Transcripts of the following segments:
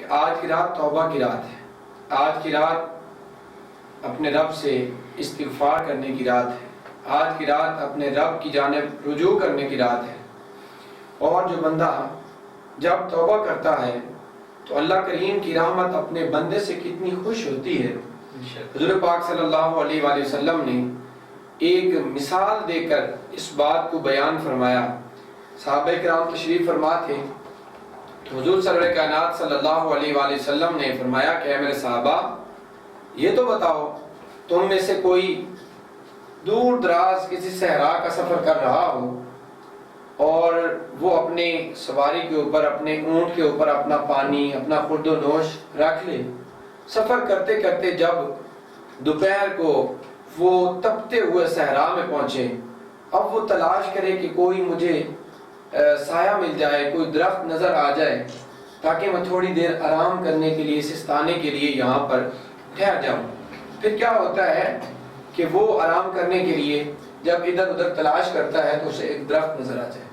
کہ آج کی رات توبہ کی رات ہے، آج کی رات اپنے رب سے استغفار کرنے کی رات ہے، آج کی رات اپنے رب کی جانب رجوع کرنے کی رات ہے۔ اور جو بندہ جب توبہ کرتا ہے تو اللہ کریم کی رحمت اپنے بندے سے کتنی خوش ہوتی ہے۔ حضور پاک صلی اللہ علیہ وآلہ وسلم نے ایک مثال دے کر اس بات کو بیان فرمایا۔ صحابہ کرام تشریف فرما تھے تو حضور سرور کائنات صلی اللہ علیہ وآلہ وسلم نے فرمایا کہ اے میرے صحابہ، یہ تو بتاؤ تم میں سے کوئی دور دراز کسی صحرا کا سفر کر رہا ہو اور وہ اپنے سواری کے اوپر، اپنے اونٹ کے اوپر اپنا پانی، اپنا خورد و نوش رکھ لے، سفر کرتے کرتے جب دوپہر کو وہ تپتے ہوئے صحرا میں پہنچے، اب وہ تلاش کرے کہ کوئی مجھے سایہ مل جائے، کوئی درخت نظر آ جائے تاکہ میں تھوڑی دیر آرام کرنے کے لیے، سستانے کے لیے یہاں پر ٹھہر جاؤں۔ پھر کیا ہوتا ہے کہ وہ آرام کرنے کے لیے جب ادھر ادھر تلاش کرتا ہے تو اسے ایک درخت نظر آ جائے۔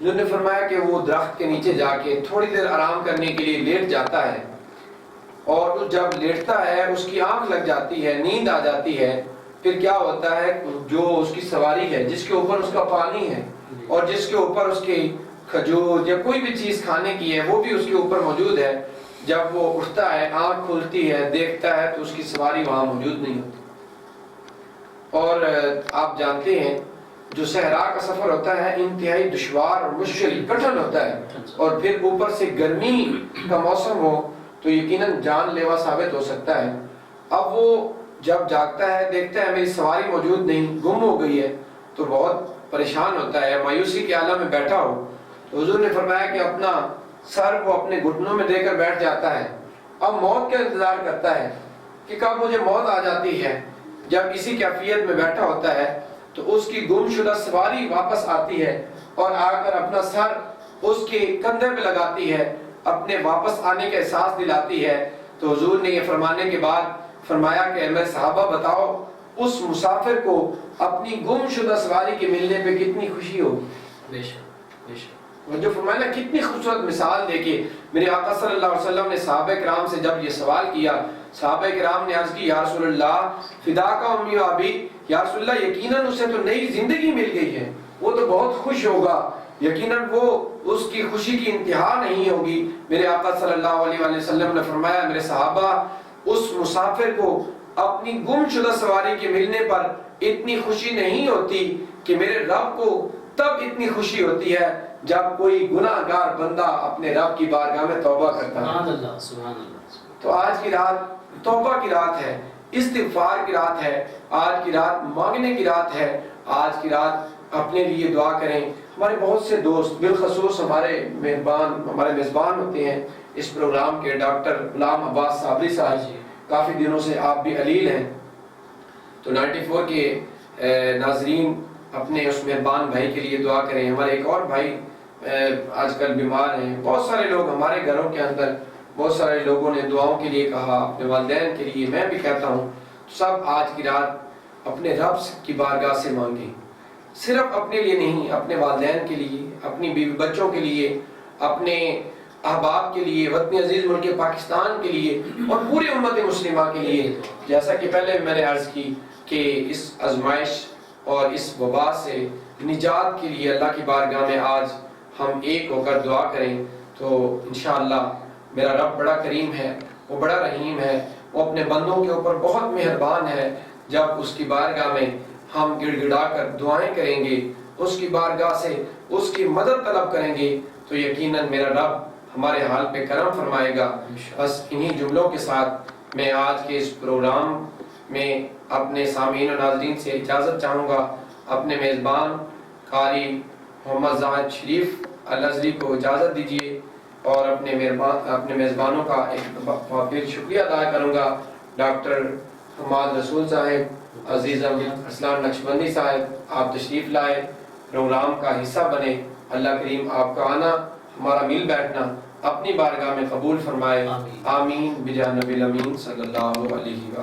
حضور نے فرمایا کہ وہ درخت کے نیچے جا کے تھوڑی دیر آرام کرنے کے لیے لیٹ جاتا ہے، اور جب لیٹتا ہے اس کی آنکھ لگ جاتی ہے، نیند آ جاتی ہے۔ پھر کیا ہوتا ہے، جو اس کی سواری ہے، جس کے اوپر اس کا پانی ہے اور جس کے اوپر اس کی کھجور یا کوئی بھی چیز کھانے کی ہے، وہ بھی اس کے اوپر موجود ہے، جب وہ اٹھتا ہے، آنکھ کھلتی ہے، دیکھتا ہے تو اس کی سواری وہاں موجود نہیں ہوتی۔ اور آپ جانتے ہیں جو صحرا کا سفر ہوتا ہے انتہائی دشوار اور مشکل کٹھن ہوتا ہے، اور پھر اوپر سے گرمی کا موسم ہو تو یقیناً جان لیوا ثابت ہو سکتا ہے۔ اب وہ جب جاگتا ہے، دیکھتا ہے میری سواری موجود نہیں، گم ہو گئی ہے، تو بہت پریشان ہوتا ہے، مایوسی کے عالم میں بیٹھا ہو۔ تو حضور نے فرمایا کہ اپنا سر وہ اپنے گھٹنوں میں دے کر بیٹھ جاتا ہے، اب موت کا انتظار کرتا ہے کہ کب مجھے موت آ جاتی ہے۔ جب اسی کیفیت میں بیٹھا ہوتا ہے تو اس کی گم شدہ سواری واپس آتی ہے اور آ کر اپنا سر اس کے کندھے پہ لگاتی ہے، اپنے واپس آنے کا احساس دلاتی ہے۔ تو حضور نے یہ فرمانے کے بعد فرمایا کہ اے میرے صحابہ بتاؤ اس مسافر کو اپنی گم شدہ سواری کے ملنے پہ کتنی خوشی ہوگی۔ بے شک بے شک۔ اور جو فرمایا نا کتنی خوبصورت مثال دے کے میرے آقا صلی اللہ علیہ وسلم نے صحابہ کرام سے جب یہ سوال کیا، صحابہ کرام نے عرض کی یا رسول اللہ فداک امی و ابی، یا رسول اللہ یقیناً اسے تو نئی زندگی مل گئی ہے، وہ تو بہت خوش ہوگا، یقیناً وہ اس کی خوشی کی انتہا نہیں ہوگی۔ میرے آقا صلی اللہ علیہ وآلہ وسلم نے فرمایا میرے صحابہ اس مسافر کو اپنی گم شدہ سواری کے ملنے پر اتنی خوشی نہیں ہوتی کہ میرے رب کو تب اتنی خوشی ہوتی ہے جب کوئی گناہ گار بندہ اپنے رب کی بارگاہ میں توبہ کرتا ہے۔ سبحان اللہ سبحان اللہ۔ تو آج کی رات توبہ کی رات ہے، استغفار کی رات ہے، آج کی رات مانگنے کی رات ہے، آج کی رات اپنے لیے دعا کریں۔ ہمارے بہت سے دوست، بالخصوص ہمارے میزبان ہوتے ہیں اس پروگرام کے، ڈاکٹر غلام عباس صابری صاحب، کافی دنوں سے آپ بھی علیل ہیں، تو 94 کے ناظرین اپنے اس مہربان بھائی کے لیے دعا کریں۔ ہمارے ایک اور بھائی آج کل بیمار ہیں، بہت سارے لوگ ہمارے گھروں کے اندر، بہت سارے لوگوں نے دعاؤں کے لیے کہا، اپنے والدین کے لیے، میں بھی کہتا ہوں سب آج کی رات اپنے رب کی بارگاہ سے مانگیں، صرف اپنے لیے نہیں، اپنے والدین کے لیے، اپنی بیوی بچوں کے لیے، اپنے احباب کے لیے، وطن عزیز ملک پاکستان کے لیے اور پوری امت مسلمہ کے لیے۔ جیسا کہ پہلے میں نے عرض کی کہ اس آزمائش اور اس وبا سے نجات کے لیے اللہ کی بارگاہ میں آج ہم ایک ہو کر دعا کریں تو انشاءاللہ میرا رب بڑا کریم ہے، وہ بڑا رحیم ہے، وہ اپنے بندوں کے اوپر بہت مہربان ہے۔ جب اس کی بارگاہ میں ہم گڑ گڑا کر دعائیں کریں گے، اس کی بارگاہ سے اس کی مدد طلب کریں گے تو یقیناً میرا رب ہمارے حال پہ کرم فرمائے گا۔ بس انہی جملوں کے ساتھ میں آج کے اس پروگرام میں اپنے سامعین و ناظرین سے اجازت چاہوں گا۔ اپنے میزبان قاری محمد زاہد شریف الازری کو اجازت دیجیے اور اپنے میزبانوں کا ایک بار شکریہ ادا کروں گا۔ ڈاکٹر حماد رسول صاحب، عزیز اسلام نقشبندی صاحب، آپ تشریف لائے، پروگرام کا حصہ بنے۔ اللہ کریم آپ کا آنا، ہمارا مل بیٹھنا اپنی بارگاہ میں قبول فرمائے، آمین بجاہ نبی الامین صلی اللہ علیہ وسلم۔